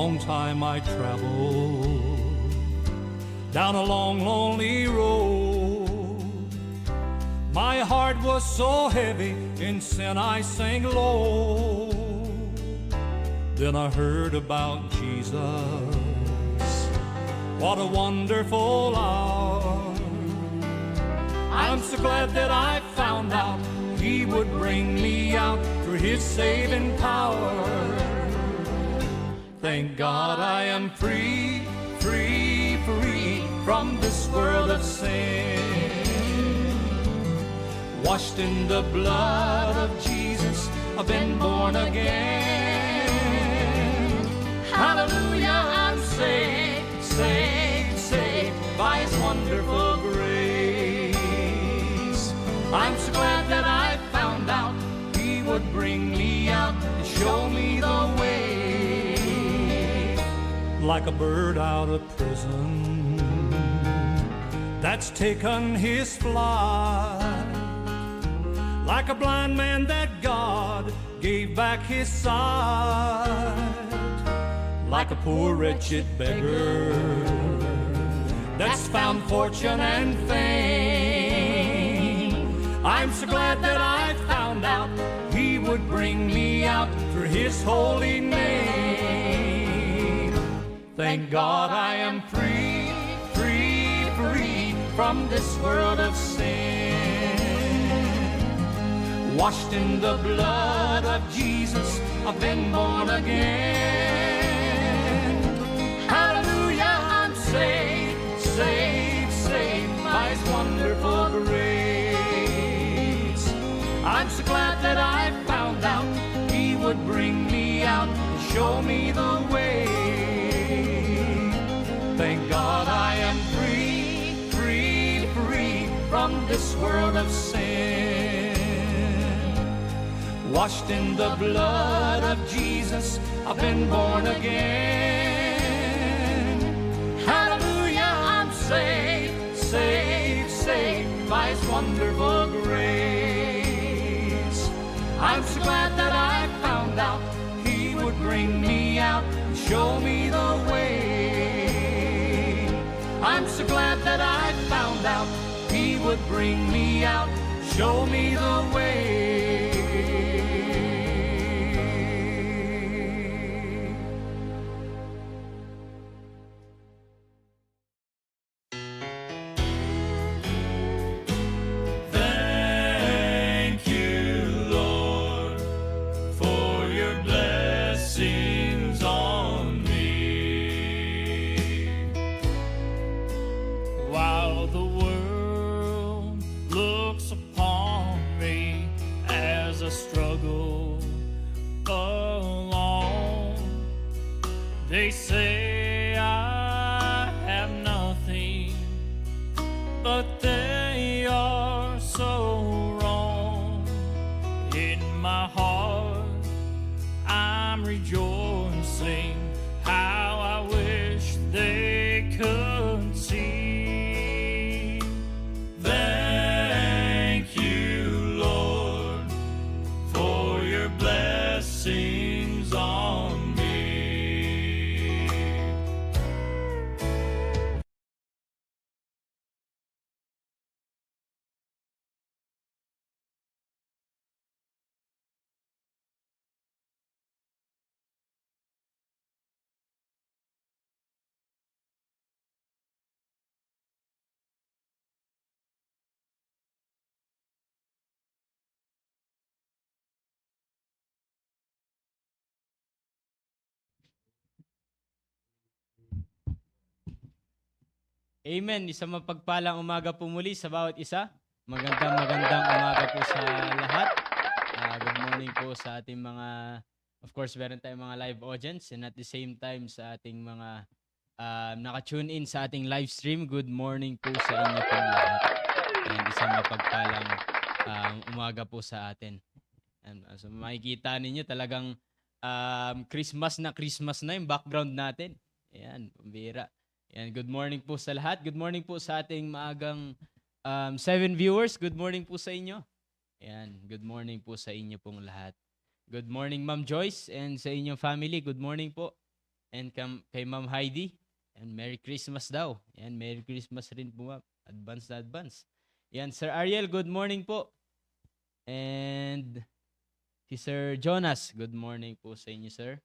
long time I traveled down a long, lonely road. My heart was so heavy, in sin I sank low. Then I heard about Jesus, what a wonderful hour. I'm so glad that I found out He would bring me out through His saving power. Thank God I am free, free, free from this world of sin. Washed in the blood of Jesus, I've been born again. Hallelujah, I'm saved, saved, saved by His wonderful grace. I'm so glad that I found out He would bring me out and show me the way. Like a bird out of prison that's taken his flight, like a blind man that God gave back his sight, like a poor wretched beggar that's found fortune and fame. I'm so glad that I found out He would bring me out through His holy name. Thank God I am free, free, free from this world of sin. Washed in the blood of Jesus, I've been born again. Hallelujah, I'm saved, saved, saved by His wonderful grace. I'm so glad that I found out He would bring me out and show me the way. Thank God I am free, free, free from this world of sin. Washed in the blood of Jesus, I've been born again. Hallelujah, I'm saved, saved, saved by His wonderful grace. I'm so glad that I found out He would bring me out and show me the way. I'm so glad that I found out He would bring me out, show me the way. Thank you, Lord, for your blessings on me. While the world looks upon me as I struggle alone, they say I have nothing, but they are so wrong. In my heart, I'm rejoicing how I wish they could see. Thank you, Lord, for your blessings on me. Amen. Isang mapagpalang umaga po muli sa bawat isa. Magandang umaga po sa lahat. Good morning po sa ating mga, of course, meron tayong mga live audience, and at the same time sa ating mga naka-tune in sa ating live stream. Good morning po sa inyo po lahat. And isang mapagpalang umaga po sa atin. And, so makikita ninyo talagang Christmas na yung background natin. Ayan, pambira. Ayan, good morning po sa lahat. Good morning po sa ating maagang 7 viewers. Good morning po sa inyo. Ayan, good morning po sa inyo pong lahat. Good morning, Ma'am Joyce, and sa inyong family. Good morning po. And kay Ma'am Heidi, and Merry Christmas daw. Yan, Merry Christmas rin po, ma'am. Advance na advance. Yan, Sir Ariel, good morning po. And si Sir Jonas, good morning po sa inyo, sir.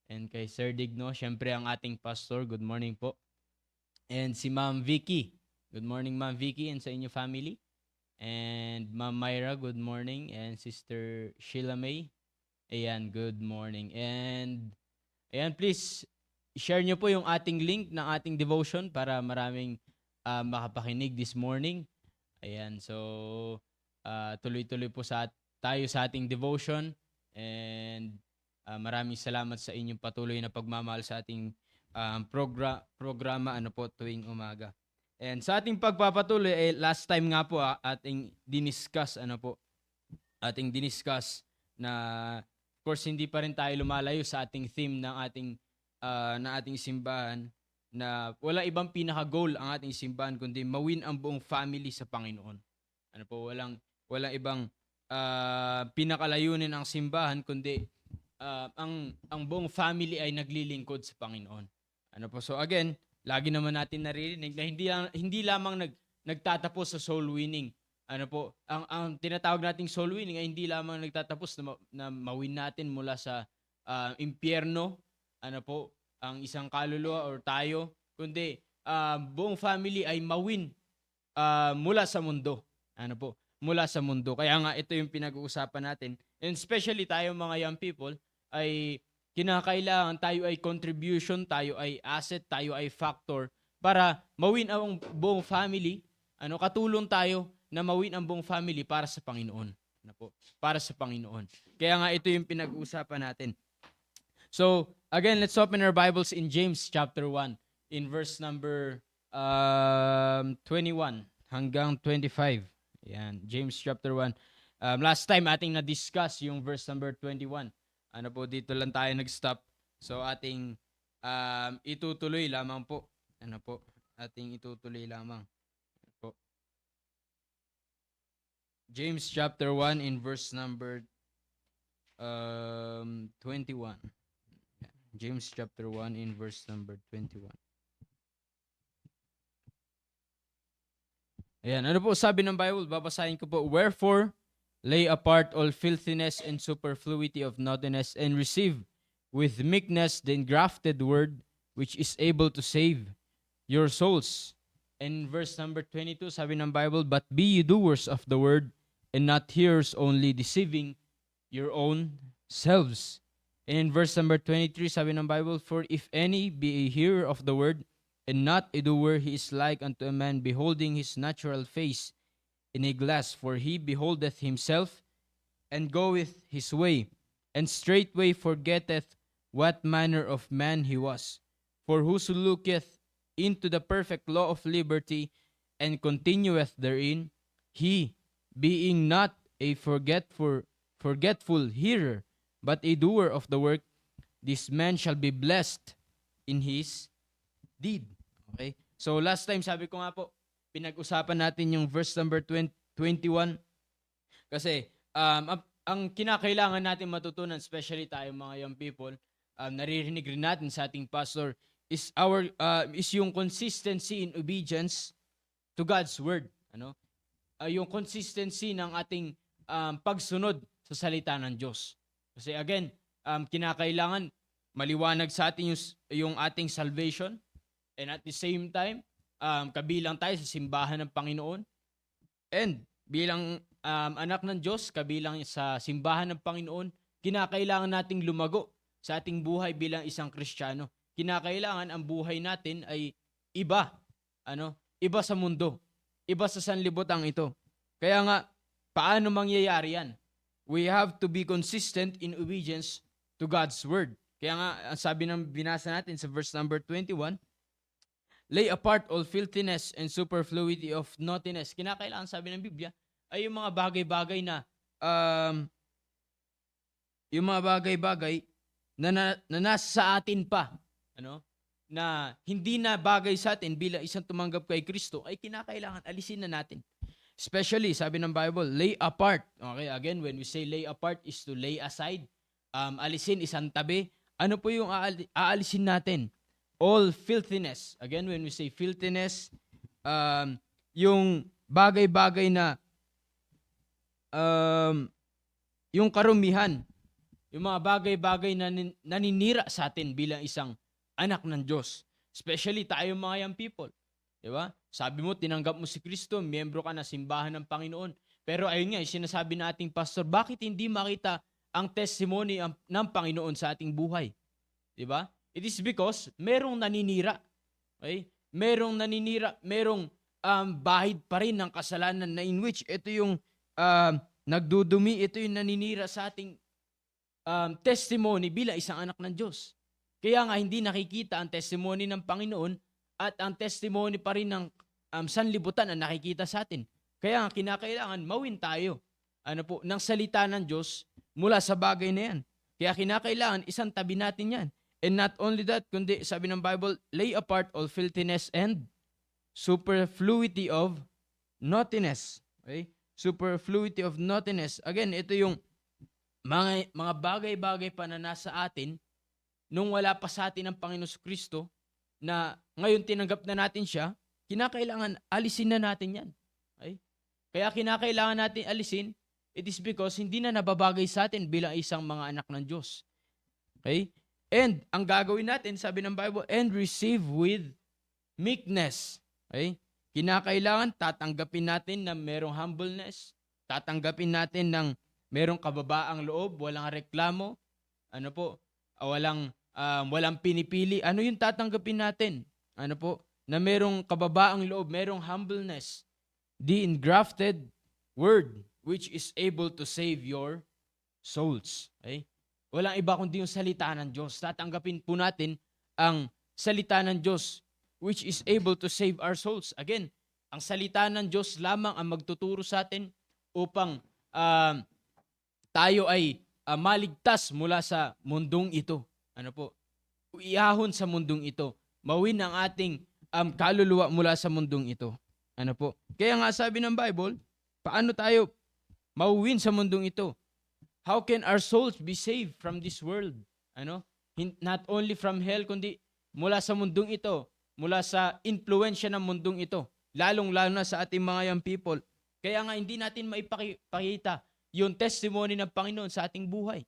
And kay Sir Digno, syempre ang ating pastor, good morning po. And si Ma'am Vicky, good morning Ma'am Vicky and sa inyo family. And Ma'am Myra, good morning. And Sister Sheila May, ayan, good morning. And ayan, please, share nyo po yung ating link ng ating devotion para maraming makapakinig this morning. Ayan, so tuloy-tuloy po tayo sa ating devotion. And maraming salamat sa inyong patuloy na pagmamahal sa ating programa po tuwing umaga. And sa ating pagpapatuloy, last time nga po ating diniscuss na of course hindi pa rin tayo lumalayo sa ating theme ng ating simbahan, na wala ibang pinaka-goal ang ating simbahan kundi mawin ang buong family sa Panginoon. Walang ibang pinakalayunin ang simbahan kundi ang buong family ay naglilingkod sa Panginoon. So again, lagi naman natin naririnig na hindi lamang nagtatapos sa soul winning. Ang tinatawag nating soul winning ay hindi lamang nagtatapos na mawin natin mula sa impyerno, ang isang kaluluwa or tayo, kundi buong family ay mawin mula sa mundo. Mula sa mundo. Kaya nga ito yung pinag-uusapan natin. And especially tayo mga young people ay kinakailangan tayo ay contribution, tayo ay asset, tayo ay factor para mawin ang buong family. Katulong tayo na mawin ang buong family para sa Panginoon. Para sa Panginoon. Kaya nga ito yung pinag-uusapan natin. So, again, let's open our Bibles in James chapter 1 in verse number 21 hanggang 25. Yan, James chapter 1. Last time ating na-discuss yung verse number 21. Dito lang tayo nag-stop. So ating itutuloy lamang po. Ating itutuloy lamang. James chapter 1 in verse number 21. James chapter 1 in verse number 21. Ayan, sabi ng Bible? Babasahin ko po. Wherefore, lay apart all filthiness and superfluity of naughtiness, and receive with meekness the engrafted word, which is able to save your souls. And verse number 22, sabi ng Bible, but be ye doers of the word, and not hearers only, deceiving your own selves. And in verse number 23, sabi ng Bible, for if any be a hearer of the word, and not a doer, he is like unto a man beholding his natural face in a glass. For he beholdeth himself, and goeth his way, and straightway forgetteth what manner of man he was. For whoso looketh into the perfect law of liberty, and continueth therein, he, being not a forgetful hearer, but a doer of the work, this man shall be blessed in his deed. Okay? So last time sabi ko nga po, pinag-usapan natin yung verse number 21 kasi ang kinakailangan natin matutunan, especially tayo mga young people, naririnig rin natin sa ating pastor, is yung consistency in obedience to God's word. Yung consistency ng ating pagsunod sa salita ng Diyos. Kasi again, kinakailangan maliwanag sa atin yung ating salvation, and at the same time, kabilang tayo sa simbahan ng Panginoon. And bilang anak ng Diyos, kabilang sa simbahan ng Panginoon, kinakailangan nating lumago sa ating buhay bilang isang Kristiyano. Kinakailangan ang buhay natin ay iba. Iba sa mundo. Iba sa sanlibutan ito. Kaya nga, paano mangyayari yan? We have to be consistent in obedience to God's word. Kaya nga, sabi ng binasa natin sa verse number 21, lay apart all filthiness and superfluity of naughtiness. Kinakailangan, sabi ng Biblia, ay yung mga bagay-bagay na na nasa sa atin pa, na hindi na bagay sa atin bilang isang tumanggap kay Kristo, ay kinakailangan alisin na natin. Especially, sabi ng Bible, lay apart. Okay, again, when we say lay apart is to lay aside. Alisin, isang tabi Ano po yung aalisin natin? All filthiness. Again, when we say filthiness, yung bagay-bagay na yung karumihan, yung mga bagay-bagay na naninira sa atin bilang isang anak ng Diyos. Especially tayo mga young people. Di ba? Sabi mo, tinanggap mo si Kristo, miyembro ka na simbahan ng Panginoon. Pero ayun nga, sinasabi na ating pastor, bakit hindi makita ang testimony ng Panginoon sa ating buhay? Di ba? It is because merong naninira. Okay? Merong naninira, merong bahid pa rin ng kasalanan na in which ito yung nagdudumi, ito yung naninira sa ating testimony bilang isang anak ng Diyos. Kaya nga hindi nakikita ang testimony ng Panginoon at ang testimony pa rin ng sanlibutan ang nakikita sa atin. Kaya nga kinakailangan mawin tayo ng salita ng Diyos mula sa bagay na yan. Kaya kinakailangan isang tabi natin yan. And not only that, kundi sabi ng Bible, lay apart all filthiness and superfluity of naughtiness. Okay? Superfluity of naughtiness. Again, ito yung mga bagay-bagay pa na nasa atin nung wala pa sa atin ang Panginoon Kristo na ngayon tinanggap na natin siya, kinakailangan alisin na natin yan. Okay? Kaya kinakailangan natin alisin, it is because hindi na nababagay sa atin bilang isang mga anak ng Diyos. Okay? And ang gagawin natin, sabi ng Bible, and receive with meekness. Okay? Kinakailangan tatanggapin natin na merong humbleness, tatanggapin natin ng merong kababaang loob, walang reklamo, walang pinipili. Ano yung tatanggapin natin? Na merong kababaang loob, merong humbleness. The engrafted word which is able to save your souls. Okay? Walang iba kundi yung salita ng Diyos. Tatanggapin po natin ang salita ng Diyos which is able to save our souls. Again, ang salita ng Diyos lamang ang magtuturo sa atin upang tayo ay maligtas mula sa mundong ito. Iahon sa mundong ito. Mawin ang ating kaluluwa mula sa mundong ito. Kaya nga sabi ng Bible, paano tayo mawin sa mundong ito? How can our souls be saved from this world? Not only from hell, kundi mula sa mundong ito, mula sa impluensya ng mundong ito, lalong-lalo na sa ating mga young people. Kaya nga hindi natin maipakita yung testimony ng Panginoon sa ating buhay.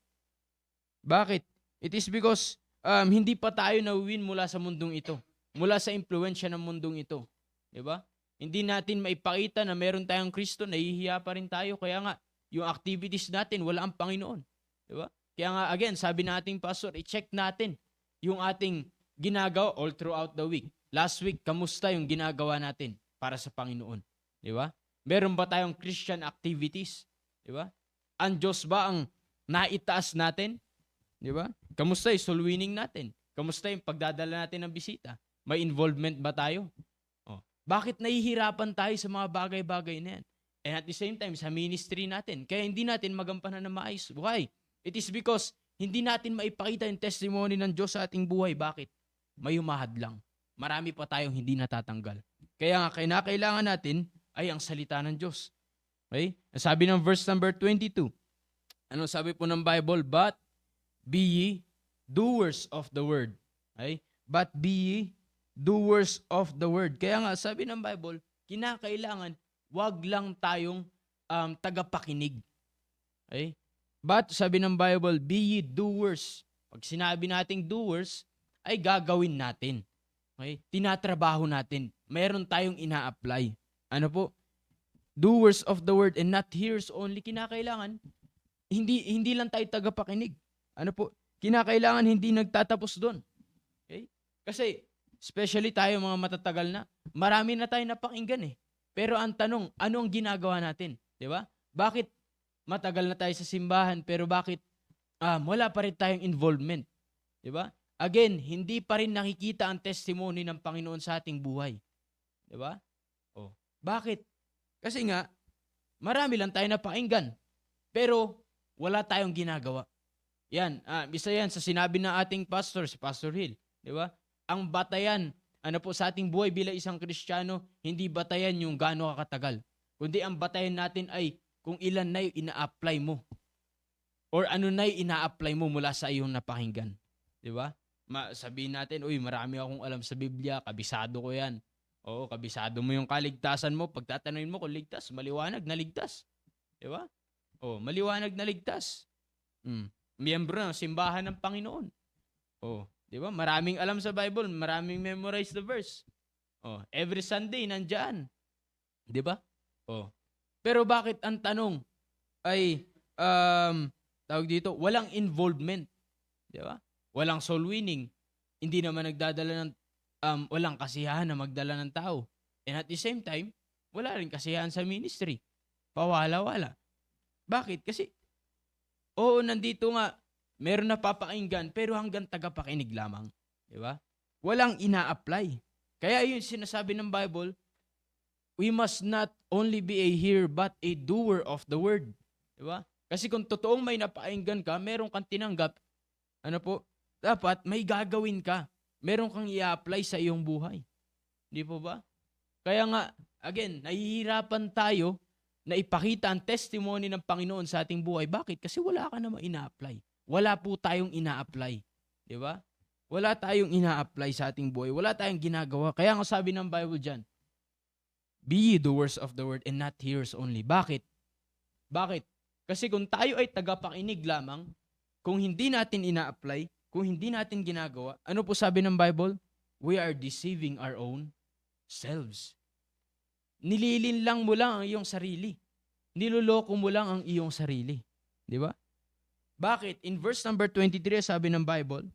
Bakit? It is because hindi pa tayo nawin mula sa mundong ito, mula sa impluensya ng mundong ito. Diba? Hindi natin maipakita na meron tayong Kristo, nahihiya pa rin tayo. Kaya nga, yung activities natin, wala ang Panginoon. Diba? Kaya nga, again, sabi nating pastor, i-check natin yung ating ginagawa all throughout the week. Last week, kamusta yung ginagawa natin para sa Panginoon? Diba? Meron ba tayong Christian activities? Diba? Ang Diyos ba ang naitaas natin? Diba? Kamusta yung soul winning natin? Kamusta yung pagdadala natin ng bisita? May involvement ba tayo? Bakit nahihirapan tayo sa mga bagay-bagay na yan? And at the same time, sa ministry natin, kaya hindi natin magampanan na maayos. Why? It is because hindi natin maipakita yung testimony ng Diyos sa ating buhay. Bakit? May humahad lang. Marami pa tayong hindi natatanggal. Kaya nga, kailangan natin ay ang salita ng Diyos. Okay? Sabi ng verse number 22, ano sabi po ng Bible? But be ye doers of the word. Okay? But be ye doers of the word. Kaya nga, sabi ng Bible, kinakailangan, wag lang tayong tagapakinig. Okay? But, sabi ng Bible, be ye doers. Pag sinabi nating doers, ay gagawin natin. Okay? Tinatrabaho natin. Mayroon tayong ina-apply. Ano po? Doers of the word and not hearers only. Kinakailangan, hindi lang tayo tagapakinig. Ano po? Kinakailangan hindi nagtatapos doon. Okay? Kasi, especially tayo mga matatagal na, marami na tayo napakinggan eh. Pero ang tanong, ano ang ginagawa natin? Di ba? Bakit matagal na tayo sa simbahan pero bakit wala pa rin tayong involvement? Di ba? Again, hindi pa rin nakikita ang testimony ng Panginoon sa ating buhay. Di ba? Bakit? Kasi nga, marami lang tayo napakinggan pero wala tayong ginagawa. Yan, isa yan sa sinabi ng ating pastor, si Pastor Hill. Di ba? Ang batayan, sa ating buhay bilang isang Kristiyano, hindi batayan yung gaano kakatagal. Kundi ang batayan natin ay kung ilan na yung ina-apply mo. Or ano na yung ina-apply mo mula sa iyong napakinggan. 'Di ba? Sabihin natin, uy, marami akong alam sa Biblia, kabisado ko yan. Oo, kabisado mo yung kaligtasan mo. Pagtatanungin mo kung ligtas, maliwanag na ligtas. 'Di ba? Oh, maliwanag na ligtas. Miyembro ng simbahan ng Panginoon. Oh, 'di ba? Maraming alam sa Bible, maraming memorize the verse. Oh, every Sunday nandiyan. 'Di ba? Oh. Pero bakit ang tanong ay tawag dito, walang involvement, 'di ba? Walang soul winning. Hindi naman nagdadala ng walang kasiyahan na magdala ng tao. And at the same time, wala rin kasiyahan sa ministry. Pawala-wala. Bakit? Kasi oo, nandito nga meron na papakinggan pero hanggang tagapakinig lamang, 'di ba? Walang ina-apply. Kaya yun sinasabi ng Bible, we must not only be a hearer but a doer of the word. 'Di ba? Kasi kung totoong may napakinggan ka, meron kang tinanggap, ano po, dapat may gagawin ka. Meron kang i-apply sa iyong buhay. Di po ba? Kaya nga, again, nahihirapan tayo na ipakita ang testimony ng Panginoon sa ating buhay. Bakit? Kasi wala ka namang ina-apply. Wala po tayong ina-apply. Di ba? Wala tayong ina-apply sa ating buhay. Wala tayong ginagawa. Kaya nga sabi ng Bible dyan, be ye doers of the word and not hearers only. Bakit? Bakit? Kasi kung tayo ay tagapakinig lamang, kung hindi natin ina-apply, kung hindi natin ginagawa, ano po sabi ng Bible? We are deceiving our own selves. Nililinlang mo lang ang iyong sarili. Niloloko mo lang ang iyong sarili. Di ba? Bakit? In verse number 23, sabi ng Bible,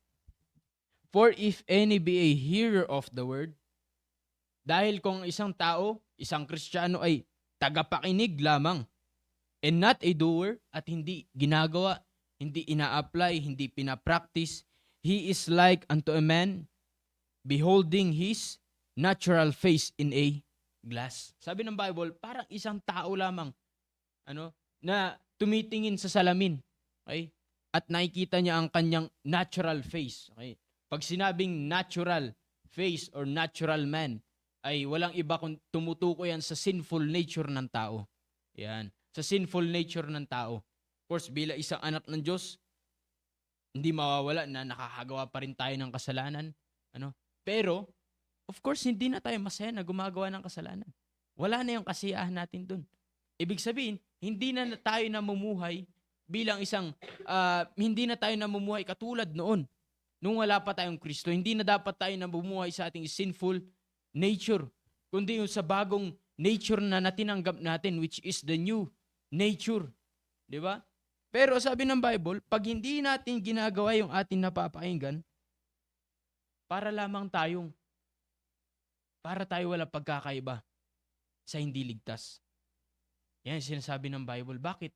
for if any be a hearer of the word, dahil kung isang tao, isang Kristiyano ay tagapakinig lamang, and not a doer, at hindi ginagawa, hindi ina-apply, hindi pinapractice, he is like unto a man beholding his natural face in a glass. Sabi ng Bible, parang isang tao lamang na tumitingin sa salamin. Okay? At nakikita niya ang kanyang natural face. Okay? Pag sinabing natural face or natural man, ay walang iba kung tumutukoy yan sa sinful nature ng tao. Yan. Sa sinful nature ng tao. Of course, bilang isang anak ng Diyos, hindi mawawala na nakakagawa pa rin tayo ng kasalanan. Pero, of course, hindi na tayo masaya na gumagawa ng kasalanan. Wala na yung kasiyahan natin dun. Ibig sabihin, hindi na tayo namumuhay bilang hindi na tayo namumuhay katulad noon. Nung wala pa tayong Kristo, hindi na dapat tayo namumuhay sa ating sinful nature, kundi yung sa bagong nature na natinanggap natin, which is the new nature. Di ba? Pero sabi ng Bible, pag hindi natin ginagawa yung ating napapakinggan, para tayo walang pagkakaiba sa hindi ligtas. Yan sinasabi ng Bible. Bakit?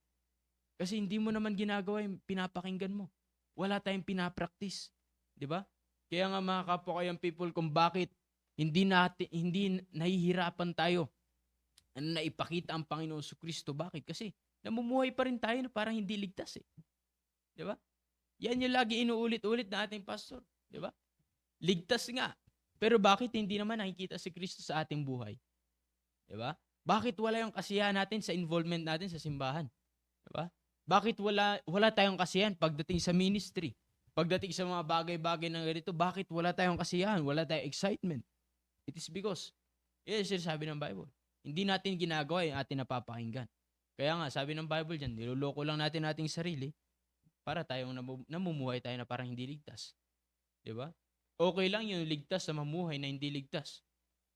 Kasi hindi mo naman ginagawa yung pinapakinggan mo. Wala tayong pinapractice. Di ba? Kaya nga mga kapwa people, kung bakit hindi nahihirapan tayo na ipakita ang Panginoon Kristo. Bakit? Kasi namumuhay pa rin tayo na parang hindi ligtas eh. Di ba? Yan yung lagi inuulit-ulit na ating pastor. Di ba? Ligtas nga. Pero bakit hindi naman nakikita si Kristo sa ating buhay? Di ba? Bakit wala yung kasiyahan natin sa involvement natin sa simbahan? Di ba? Bakit wala tayong kasiyahan pagdating sa ministry? Pagdating sa mga bagay-bagay na ganito, bakit wala tayong kasiyahan? Wala tayong excitement? It is because, yan yung sinasabi ng Bible. Hindi natin ginagawa yung ating napapakinggan. Kaya nga, sabi ng Bible dyan, niloloko lang natin ating sarili para tayong namumuhay tayo na parang hindi ligtas. Di ba? Okay lang yung ligtas sa mamuhay na hindi ligtas.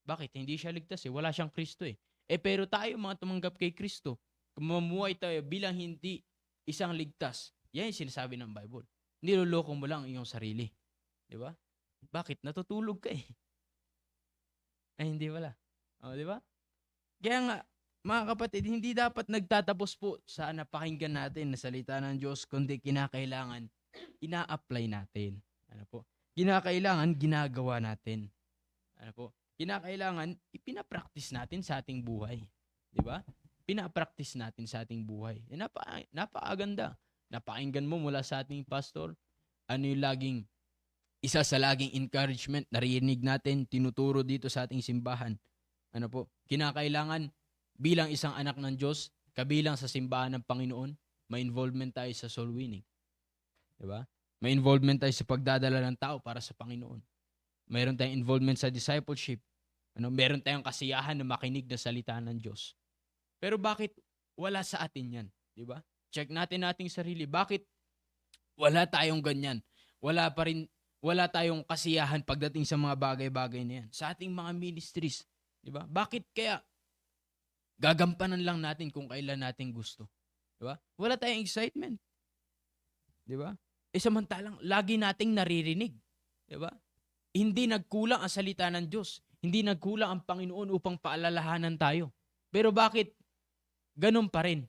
Bakit? Hindi siya ligtas eh. Wala siyang Kristo eh. Pero tayo mga tumanggap kay Kristo, kung mamuhay tayo bilang hindi isang ligtas, yan yung sinasabi ng Bible. Niloloko mo lang iyong sarili. Di ba? Bakit? Natutulog ka eh. Ay, hindi wala. Di ba? Kaya nga, mga kapatid, hindi dapat nagtatapos po sa napakinggan natin na salita ng Diyos, kundi kinakailangan ina-apply natin. Ano po? Kinakailangan ginagawa natin. Ano po? Kinakailangan ipinapractice natin sa ating buhay. Di ba? Pinapractice natin sa ating buhay. Napakaganda. Napakinggan mo mula sa ating pastor. Ano yung isa sa laging encouragement, narinig natin, tinuturo dito sa ating simbahan. Ano po? Kinakailangan bilang isang anak ng Diyos, kabilang sa simbahan ng Panginoon, may involvement tayo sa soul winning. Diba? May involvement tayo sa pagdadala ng tao para sa Panginoon. Mayroon tayong involvement sa discipleship. Meron tayong kasiyahan na makinig na salita ng Diyos. Pero bakit wala sa atin yan? Di ba? Check natin ating sarili. Bakit wala tayong ganyan? Wala tayong kasiyahan pagdating sa mga bagay-bagay na yan. Sa ating mga ministries. Di ba? Bakit kaya gagampanan lang natin kung kailan natin gusto? Di ba? Wala tayong excitement. Di ba? Samantalang lagi nating naririnig. Di ba? Hindi nagkulang ang salita ng Diyos. Hindi nagkulang ang Panginoon upang paalalahanan tayo. Pero bakit ganun pa rin?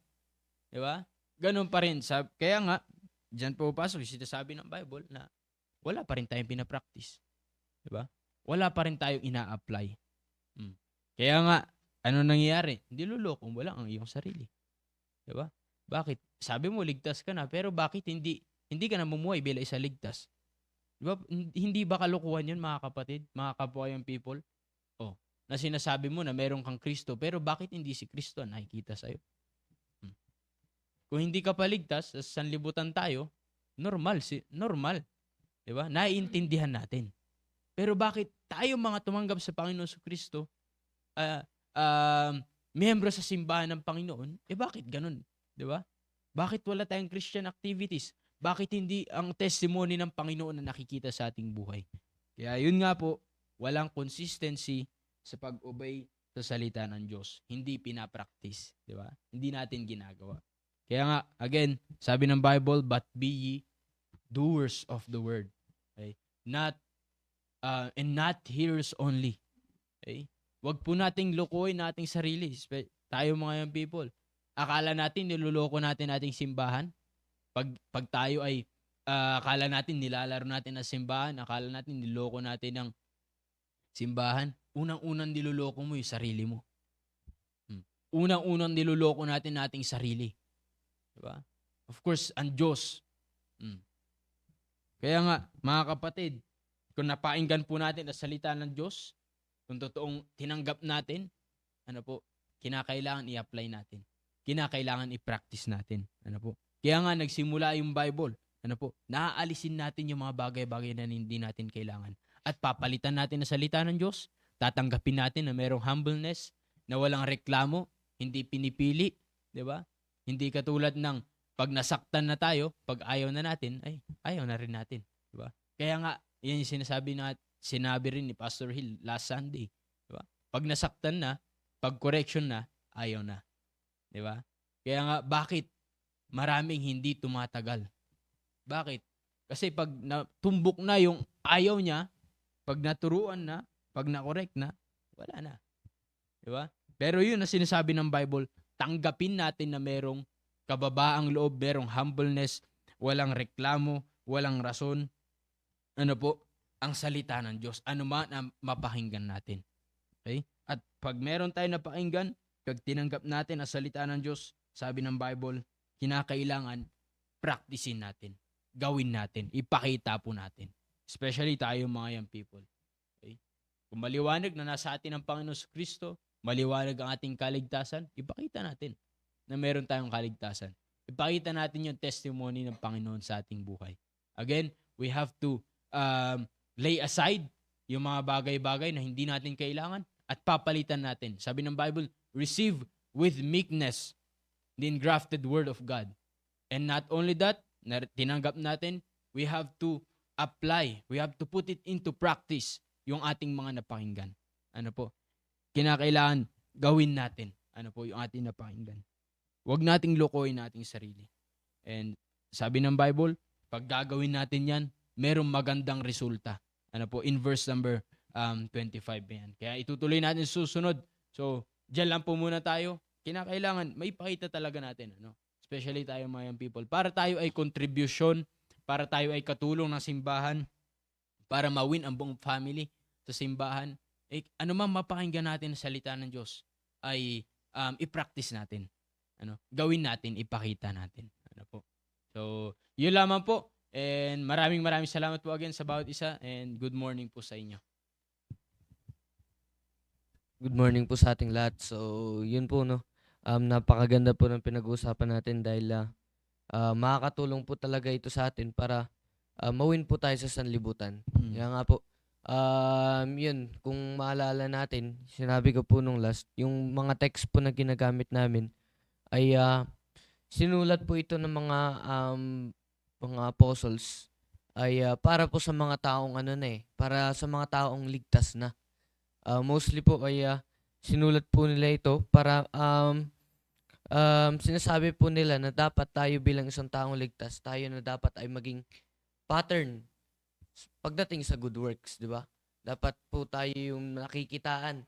Di ba? Ganun pa rin. Kaya nga, diyan po pasok yung sinasabi ng Bible na wala pa rin tayong pinapractice. Di ba? Wala pa rin tayong ina-apply. Kaya nga, ano nangyayari? Niloloko mo lang ang iyong sarili. Di ba? Bakit? Sabi mo, ligtas ka na, pero bakit hindi ka na mumuhay bilang isa ligtas? Di ba? Hindi ba kalokohan yun, mga kapatid? Mga kapwa-yung people? Na sinasabi mo na meron kang Kristo, pero bakit hindi si Kristo nakikita sa'yo? Kung hindi ka paligtas, sa sanlibutan tayo, normal. Di ba? Naiintindihan natin. Pero bakit tayo mga tumanggap sa Panginoon sa Kristo, miyembro sa simbahan ng Panginoon, bakit ganun? Di ba? Bakit wala tayong Christian activities? Bakit hindi ang testimony ng Panginoon na nakikita sa ating buhay? Kaya yun nga po, walang consistency sa pag-obey sa salita ng Diyos. Hindi pinapractice. Di ba? Hindi natin ginagawa. Kaya nga, again, sabi ng Bible, but be ye doers of the word. Okay? And not hearers only. Okay? Wag po nating lokohin nating sarili. Tayo mga young people. Akala natin, niloloko natin ating simbahan. Pag tayo ay, akala natin, nilalaro natin ang simbahan. Akala natin, niloloko natin ang simbahan. Unang-unang niloloko mo yung sarili mo. Unang-unang niloloko natin ating sarili. Diba? Of course, ang Diyos. Kaya nga, mga kapatid, kung napainggan po natin ang salita ng Diyos, kung totoong tinanggap natin, kinakailangan i-apply natin. Kinakailangan i-practice natin. Kaya nga, nagsimula yung Bible. Naaalisin natin yung mga bagay-bagay na hindi natin kailangan. At papalitan natin ang salita ng Diyos. Tatanggapin natin na merong humbleness, na walang reklamo, hindi pinipili, di ba? Hindi katulad ng pag nasaktan na tayo, pag ayaw na natin, ayaw na rin natin, di ba? Kaya nga, yan yung sinabi rin ni Pastor Hill last Sunday, di ba? Pag nasaktan na, pag correction na, ayaw na, di ba? Kaya nga, bakit maraming hindi tumatagal? Bakit? Kasi pag natumbok na yung ayaw niya, pag naturuan na, pag na-correct na, wala na. Di ba? Pero yun na sinasabi ng Bible, tanggapin natin na merong kababaang loob, merong humbleness, walang reklamo, walang rason. Ang salita ng Diyos. Ano man ang mapakinggan natin. Okay? At pag meron tayo napakinggan, pag tinanggap natin ang salita ng Diyos, sabi ng Bible, kinakailangan practicein natin. Gawin natin. Ipakita po natin. Especially tayo mga young people. Okay? Kung maliwanag na nasa atin ang Panginoon sa Kristo, maliwanag ang ating kaligtasan, ipakita natin na meron tayong kaligtasan. Ipakita natin yung testimony ng Panginoon sa ating buhay. Again, we have to lay aside yung mga bagay-bagay na hindi natin kailangan at papalitan natin. Sabi ng Bible, receive with meekness the engrafted word of God. And not only that, tinanggap natin, we have to apply, we have to put it into practice yung ating mga napakinggan. Kinakailangan gawin natin. Yung ating napakinggan. Huwag nating lokohin nating sarili. And sabi ng Bible, pag gagawin natin yan, merong magandang resulta. In verse number 25 yan. Kaya itutuloy natin susunod. So, dyan lang po muna tayo. Kinakailangan, maipakita talaga natin. Especially tayo mga young people. Para tayo ay contribution, para tayo ay katulong ng simbahan, para ma-win ang buong family sa simbahan. Ano man mapakinggan natin sa salita ng Diyos, ay i-practice natin. Gawin natin, ipakita natin. So, yun lamang po. And maraming salamat po again sa bawat isa. And good morning po sa inyo. Good morning po sa ating lahat. So, yun po, no. Napakaganda po ng pinag-uusapan natin dahil makakatulong po talaga ito sa atin para mawin po tayo sa sanlibutan. Mm. Kaya nga po, yun, kung maalala natin, sinabi ko po nung last, yung mga text po na ginagamit namin ay sinulat po ito ng mga apostles ay para po sa mga taong para sa mga taong ligtas na. Mostly po ay sinulat po nila ito para sinasabi po nila na dapat tayo bilang isang taong ligtas, tayo na dapat ay maging pattern pagdating sa good works, di ba? Dapat po tayo yung nakikitaan.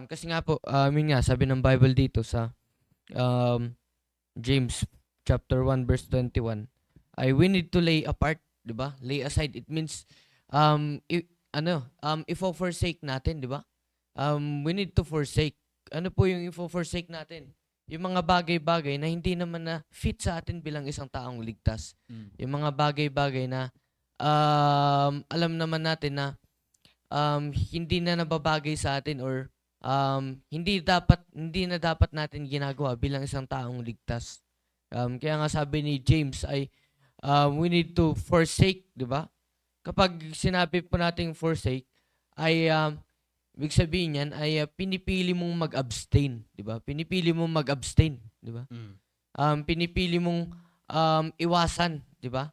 Kasi nga po, yun nga, sabi ng Bible dito sa um, James chapter 1 verse 21, ay we need to lay apart, di ba? Lay aside, it means, if forsake natin, di ba? We need to forsake. Ano po yung forsake natin? Yung mga bagay-bagay na hindi naman na fit sa atin bilang isang taong ligtas. Mm. Yung mga bagay-bagay na alam naman natin na hindi na nababagay sa atin or hindi na dapat natin ginagawa bilang isang taong ligtas. Kaya nga sabi ni James ay we need to forsake, di ba? Kapag sinabi po nating forsake ay ibig sabihin niyan ay pinipili mong mag-abstain, di ba? Pinipili mong mag-abstain, di ba? Mm. Pinipili mong iwasan, di ba?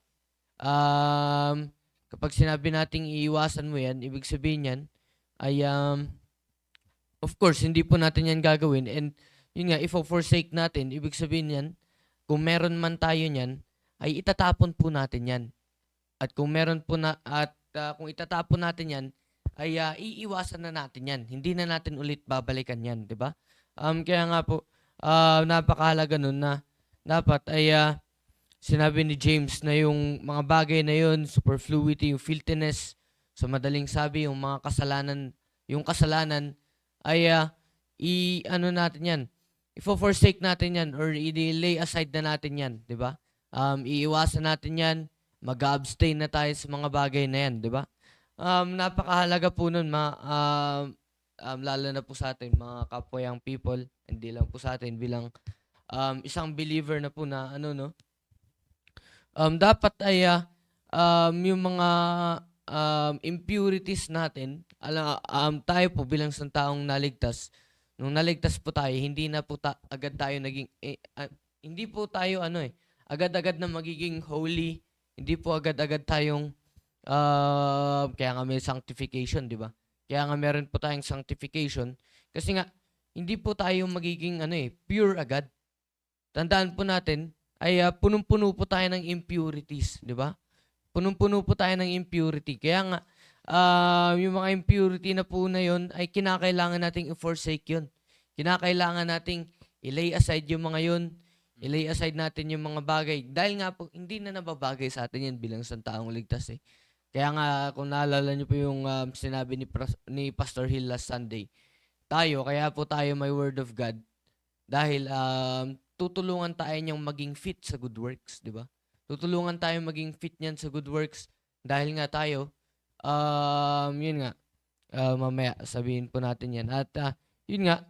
Kapag sinabi nating iiwasan mo yan, ibig sabihin yan ay of course, hindi po natin yan gagawin. And yun nga, if forsake natin, ibig sabihin yan, kung meron man tayo niyan, ay itatapon po natin yan. At kung meron po kung itatapon natin yan, ay iiwasan na natin yan. Hindi na natin ulit babalikan yan, di ba? Kaya nga po, napakahalaga nun na dapat ay sinabi ni James na yung mga bagay na yun, superfluity, yung filthiness, sa madaling sabi, yung kasalanan ay natin yan. Ifo-forsake natin yan or i-lay aside na natin yan, di ba? Iiwasan natin yan, mag-abstain na tayo sa mga bagay na yan, di ba? Napakahalaga po nun, lalo na po sa atin, mga kapwa young people, hindi lang po sa atin, bilang isang believer na po na dapat ay yung mga impurities natin, tayo po bilang isang taong naligtas, nung naligtas po tayo, hindi na po agad tayo naging, hindi po tayo agad-agad na magiging holy, hindi po agad-agad tayong, kaya nga may sanctification, di ba? Kaya nga meron po tayong sanctification, kasi nga, hindi po tayo magiging pure agad. Tandaan po natin, ay punong-puno po tayo ng impurities, di ba? Punong-puno po tayo ng impurity. Kaya nga, yung mga impurity na po na yun, ay kinakailangan nating i-forsake yun. Kinakailangan nating i-lay aside yung mga yun, i-lay aside natin yung mga bagay. Dahil nga po, hindi na nababagay sa atin yan bilang isang taong ligtas eh. Kaya nga, kung naalala niyo po yung sinabi ni Pastor Hill last Sunday, kaya po tayo may Word of God, dahil tutulungan tayo niyang maging fit sa good works, di ba? Tutulungan tayo maging fit niyan sa good works, dahil nga tayo, yun nga, mamaya sabihin po natin yan. At yun nga,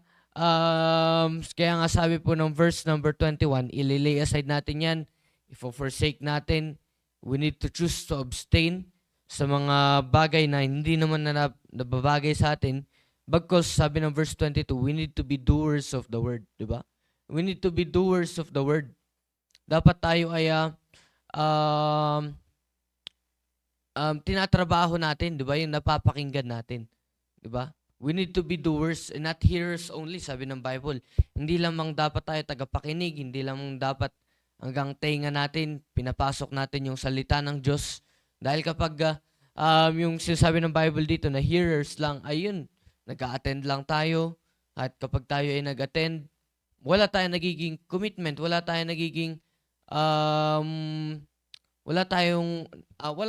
kaya nga sabi po ng verse number 21, ililay aside natin yan, ifo-forsake natin, we need to choose to abstain sa mga bagay na hindi naman nababagay sa atin. Bagkus, sabi ng verse 22, we need to be doers of the word, di ba? We need to be doers of the word. Dapat tayo ay tinatrabaho natin, di ba? Yung napapakinggan natin, di ba? We need to be doers and not hearers only, sabi ng Bible. Hindi lamang dapat tayo tagapakinig, hindi lamang dapat hanggang tenga natin, pinapasok natin yung salita ng Diyos. Dahil kapag yung sinasabi ng Bible dito na hearers lang, ayun, nag-a-attend lang tayo. At kapag tayo ay nag-attend, wala tayong nagiging commitment, walang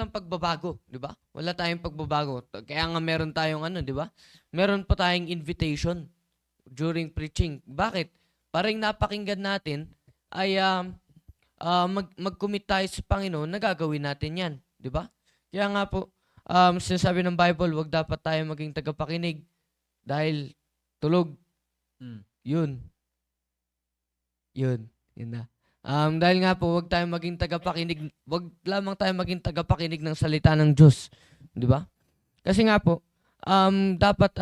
pagbabago, di ba? Wala tayong pagbabago. Kaya nga meron tayong di ba? Meron pa tayong invitation during preaching. Bakit? Parang napakinggan natin ay mag-commit tayo sa Panginoon na gagawin natin yan, di ba? Kaya nga po, sinasabi ng Bible, wag dapat tayo maging tagapakinig dahil tulog. Mm. Yun na. Dahil nga po, wag lamang tayong maging tagapakinig ng salita ng Diyos. Di ba? Kasi nga po, dapat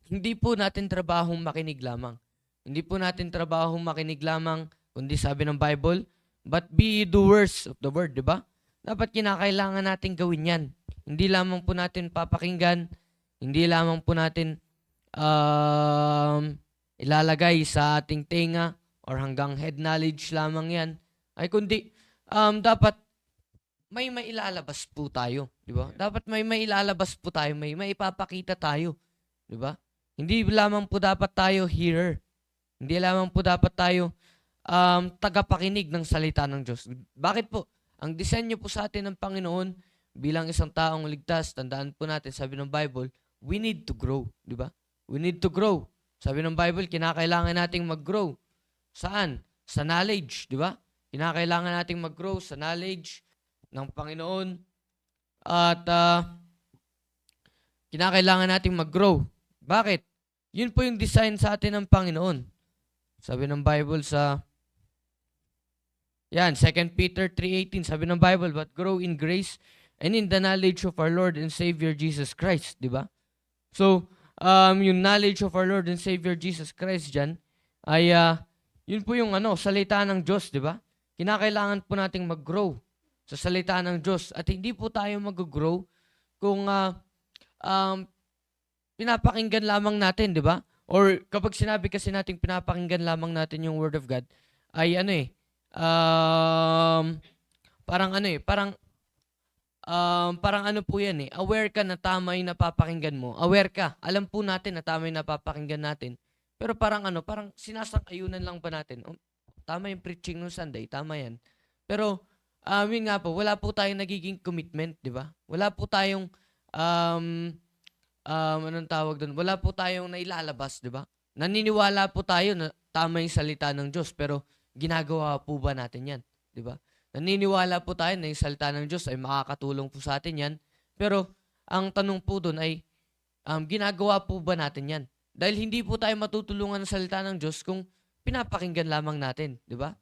hindi po natin trabahong makinig lamang. Hindi po natin trabahong makinig lamang, kundi sabi ng Bible, but be ye doers of the word, di ba? Dapat kinakailangan natin gawin yan. Hindi lamang po natin papakinggan, hindi lamang po natin ilalagay sa ating tenga or hanggang head knowledge lamang yan, ay kundi dapat may mailalabas po tayo, di ba? Dapat may mailalabas po tayo, may maipapakita tayo, di ba? Hindi lamang po dapat tayo hearer. Hindi lamang po dapat tayo tagapakinig ng salita ng Diyos. Bakit po? Ang disenyo po sa atin ng Panginoon bilang isang taong ligtas, tandaan po natin, sabi ng Bible, we need to grow, di ba? We need to grow. Sabi ng Bible, kinakailangan nating mag-grow. Saan? Sa knowledge, di ba? Kinakailangan nating mag-grow sa knowledge ng Panginoon at kinakailangan nating mag-grow. Bakit? Yun po yung design sa atin ng Panginoon. Sabi ng Bible sa 2 Peter 3:18, sabi ng Bible, but grow in grace and in the knowledge of our Lord and Savior Jesus Christ, di ba? So, yung knowledge of our Lord and Savior Jesus Christ dyan, ay yun po yung salita ng Diyos, di ba? Kinakailangan po nating mag-grow sa salita ng Diyos. At hindi po tayo mag-grow kung pinapakinggan lamang natin, di ba? Or kapag sinabi kasi natin pinapakinggan lamang natin yung Word of God, ay parang ano po yan aware ka na tama yung napapakinggan mo. Aware ka. Alam po natin na tama yung napapakinggan natin. Pero parang sinasang-ayunan lang ba natin? Oh, tama yung preaching ng Sunday. Tama yan. Pero, yun nga po, wala po tayong nagiging commitment, di ba? Wala po tayong, anong tawag doon? Wala po tayong nailalabas, di ba? Naniniwala po tayo na tama yung salita ng Diyos, pero ginagawa po ba natin yan? Di ba? Naniniwala po tayo na yung salita ng Diyos ay makakatulong po sa atin yan. Pero, ang tanong po doon ay, ginagawa po ba natin yan? Dahil hindi po tayo matutulungan ng salita ng Diyos kung pinapakinggan lamang natin. Di ba?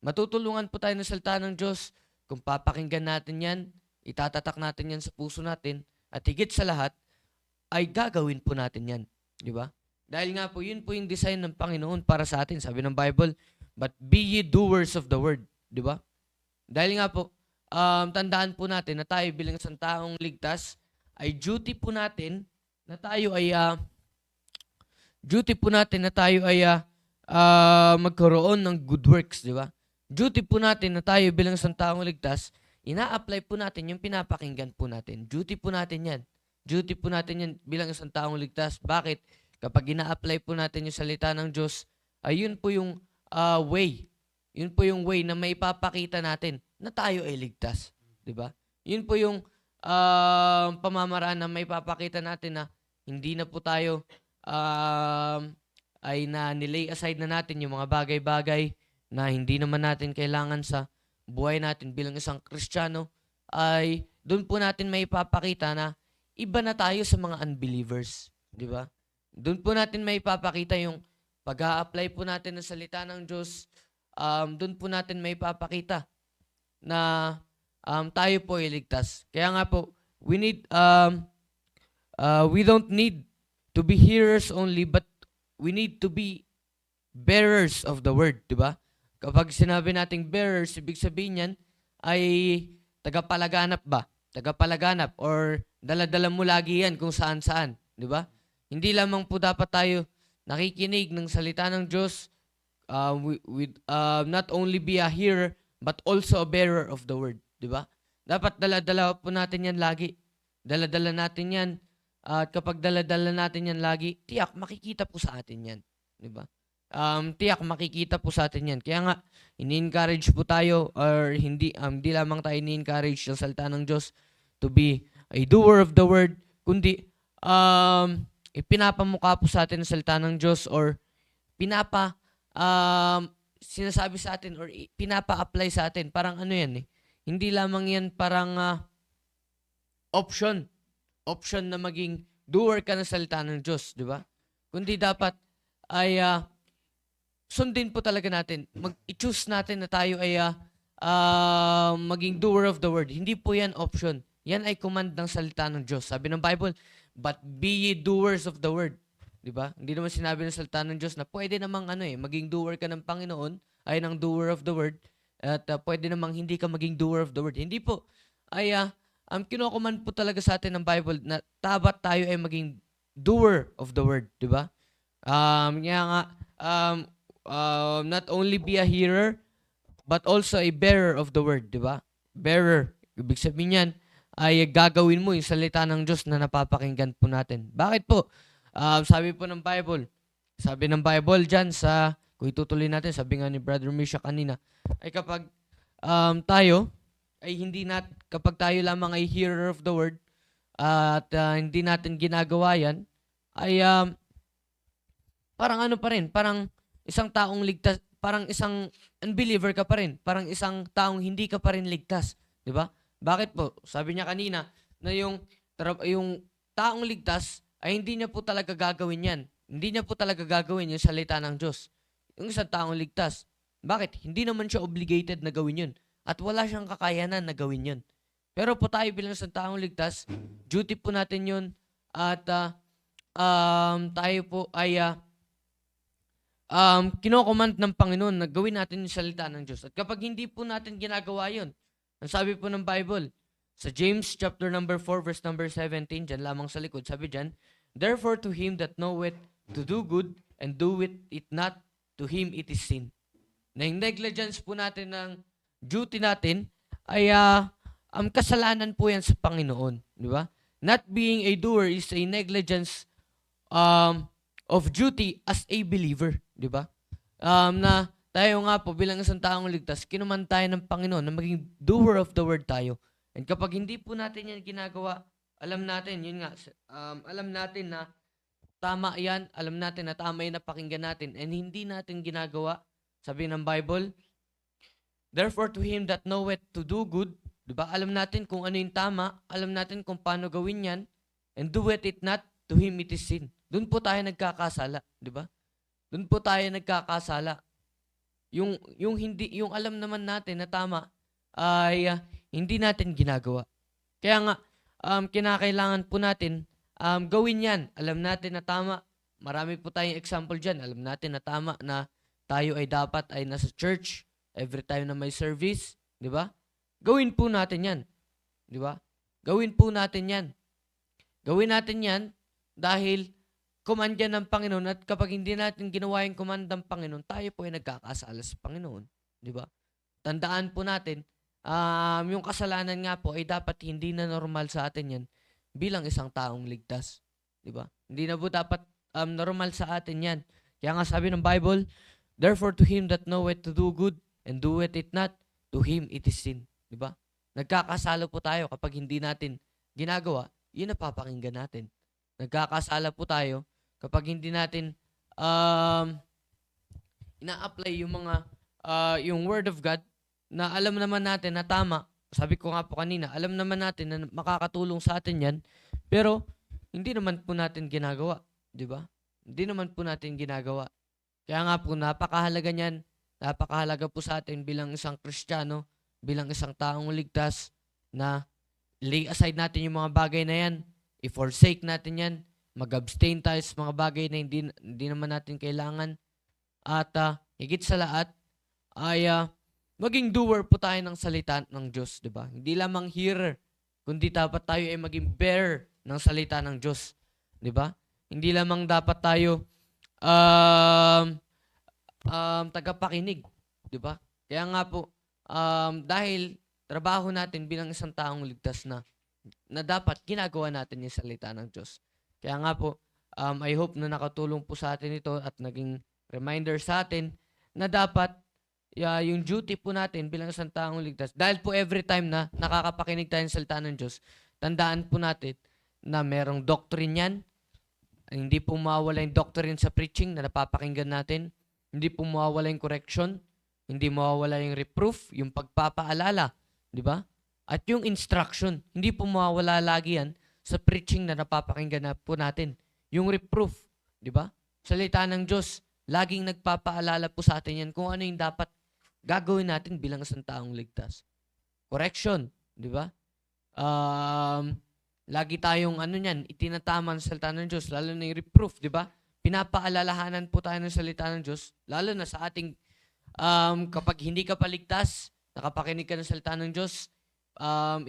Matutulungan po tayo ng salita ng Diyos kung papakinggan natin yan, itatatak natin yan sa puso natin, at higit sa lahat, ay gagawin po natin yan. Di ba? Dahil nga po, yun po yung design ng Panginoon para sa atin. Sabi ng Bible, but be ye doers of the word. Di ba? Dahil nga po, tandaan po natin na tayo bilang isang taong ligtas, ay duty po natin na tayo ay magkaroon ng good works, di ba? Duty po natin na tayo bilang isang taong ligtas, ina-apply po natin yung pinapakinggan po natin. Duty po natin yan. Duty po natin yan bilang isang taong ligtas. Bakit? Kapag ina-apply po natin yung salita ng Diyos, ay yun po yung way. Yun po yung way na maipapakita natin na tayo ay ligtas. Diba? Yun po yung pamamaraan na maipapakita natin na hindi na po tayo ay nilay aside na natin yung mga bagay-bagay na hindi naman natin kailangan sa buhay natin bilang isang Kristiyano, ay doon po natin maipapakita na iba na tayo sa mga unbelievers. Di ba? Doon po natin maipapakita yung pag-a-apply po natin ng salita ng Diyos, doon po natin maipapakita na tayo po ay ligtas. Kaya nga po, we don't need to be hearers only, but we need to be bearers of the word, di ba? Kapag sinabi nating bearers, ibig sabihin yan ay tagapalaganap ba? Tagapalaganap or dala-dala mo lagi yan kung saan-saan, di ba? Hindi lamang po dapat tayo nakikinig ng salita ng Diyos, not only be a hearer, but also a bearer of the word, di ba? Dapat dala-dala po natin yan lagi. Dala-dala natin yan. At kapag dala-dala natin yan lagi, tiyak makikita po sa atin yan, di ba? Tiyak makikita po sa atin yan. Kaya nga, ini-encourage po tayo or hindi lamang tayo ini-encourage ng salita ng Diyos to be a doer of the word, kundi ipinapamukha po sa atin ng salita ng Diyos or sinasabi sa atin or pinapa-apply sa atin. Parang ano yan Hindi lamang yan parang option na maging doer ka ng salita ng Diyos, di ba? Kundi dapat ay sundin po talaga natin. I-choose natin na tayo ay maging doer of the word. Hindi po yan option. Yan ay command ng salita ng Diyos. Sabi ng Bible, but be ye doers of the word. Diba? Hindi naman sinabi ng salita ng Diyos na pwede namang maging doer ka ng Panginoon, ay ng doer of the word, at pwede namang hindi ka maging doer of the word. Hindi po. Ay, kinocommand po talaga sa atin ng Bible na dapat tayo ay maging doer of the word. Diba? Kaya nga, not only be a hearer, but also a bearer of the word, di ba? Bearer. Ibig sabihin yan, ay gagawin mo yung salita ng Diyos na napapakinggan po natin. Bakit po? Sabi po ng Bible, sabi ng Bible dyan sa, kung itutuloy natin, sabi nga ni Brother Misha kanina, ay kapag tayo, ay kapag tayo lamang ay hearer of the word, at hindi natin ginagawa yan, ay parang pa rin, parang isang taong ligtas, parang isang unbeliever ka pa rin, parang isang taong hindi ka pa rin ligtas, 'di ba? Bakit po? Sabi niya kanina na yung taong ligtas ay hindi niya po talaga gagawin 'yan. Hindi niya po talaga gagawin yung salita ng Diyos. Yung isang taong ligtas. Bakit? Hindi naman siya obligated na gawin 'yun at wala siyang kakayanan na gawin 'yun. Pero po tayo bilang isang taong ligtas, duty po natin 'yun at tayo po ay kinocommand ng Panginoon na gawin natin yung salita ng Diyos. At kapag hindi po natin ginagawa yun, ang sabi po ng Bible, sa James chapter number 4, verse number 17, dyan lamang sa likod, sabi dyan, therefore to him that knoweth to do good and doeth it not, to him it is sin. Na yung negligence po natin ng duty natin ay kasalanan po yan sa Panginoon. Di ba? Not being a doer is a negligence of duty as a believer, di ba? Na tayo nga po bilang isang taong ligtas, kinuman tayo ng Panginoon na maging doer of the word tayo. And kapag hindi po natin yan ginagawa, alam natin, yun nga, alam natin na tama yan, alam natin na tama yung napakinggan natin, and hindi natin ginagawa, sabi ng Bible, therefore to him that knoweth to do good, di ba? Alam natin kung ano yung tama, alam natin kung paano gawin yan, and doeth it not, to him it is sin. Doon po tayo nagkakasala, di ba? Doon po tayo nagkakasala. Yung alam naman natin na tama ay hindi natin ginagawa. Kaya nga kinakailangan po natin gawin 'yan. Alam natin na tama. Marami po tayong example diyan. Alam natin na tama na tayo ay dapat ay nasa church every time na may service, di ba? Gawin po natin 'yan. Di ba? Gawin po natin 'yan. Gawin natin 'yan dahil command yan ng Panginoon, at kapag hindi natin ginawa yung command ng Panginoon, tayo po ay nagkakasala sa Panginoon. Di ba? Tandaan po natin, yung kasalanan nga po ay dapat hindi na normal sa atin yan bilang isang taong ligtas. Di ba? Hindi na po dapat normal sa atin yan. Kaya nga sabi ng Bible, therefore to him that knoweth to do good and doeth it not, to him it is sin. Di ba? Nagkakasala po tayo kapag hindi natin ginagawa, yun na papakinggan natin. Nagkakasala po tayo kapag hindi natin ina-apply yung mga yung word of God na alam naman natin na tama. Sabi ko nga po kanina, alam naman natin na makakatulong sa atin yan, pero hindi naman po natin ginagawa, di ba? Hindi naman po natin ginagawa. Kaya nga po napakahalaga niyan, napakahalaga po sa atin bilang isang Kristiyano, bilang isang taong ligtas na lay aside natin yung mga bagay na yan, i-forsake natin yan, mag-abstain tayo sa mga bagay na hindi naman natin kailangan. At higit sa lahat, ay maging doer po tayo ng salita ng Diyos, di ba? Hindi lamang hearer, kundi dapat tayo ay maging bearer ng salita ng Diyos, di ba? Hindi lamang dapat tayo tagapakinig, di ba? Kaya nga po, dahil trabaho natin bilang isang taong ligtas na dapat ginagawa natin yung salita ng Diyos. Kaya nga po, I hope na nakatulong po sa atin ito at naging reminder sa atin na dapat yung duty po natin bilang isang taong ligtas. Dahil po every time na nakakapakinig tayo ng salita ng Diyos, tandaan po natin na merong doctrine yan. Hindi po mawawala yung doctrine sa preaching na napapakinggan natin. Hindi po mawawala yung correction. Hindi mawawala yung reproof, yung pagpapaalala. Di ba? At yung instruction, hindi po mawawala lagi yan sa preaching na napapakinggan na po natin. Yung reproof, di ba? Salita ng Diyos Laging nagpapaalala po sa atin yan kung ano yung dapat gagawin natin bilang isang taong ligtas. Correction, di ba? Lagi tayong itinatama ng salita ng Diyos, lalo na yung reproof, di ba? Pinapaalalahanan po tayo ng salita ng Diyos, lalo na sa ating kapag hindi ka paligtas, nakapakinig ka ng salita ng Diyos,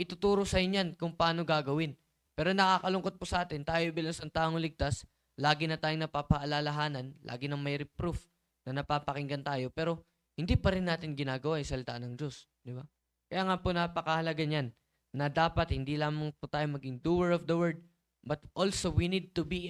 ituturo sa inyan kung paano gagawin. Pero nakakalungkot po sa atin, tayo bilang isang taong ligtas, lagi na tayong napapaalalahanan, lagi nang may reproof na napapakinggan tayo, pero hindi pa rin natin ginagawa yung salita ng Diyos. Di ba? Kaya nga po napakahalaga niyan na dapat hindi lamang po tayo maging doer of the word, but also we need to be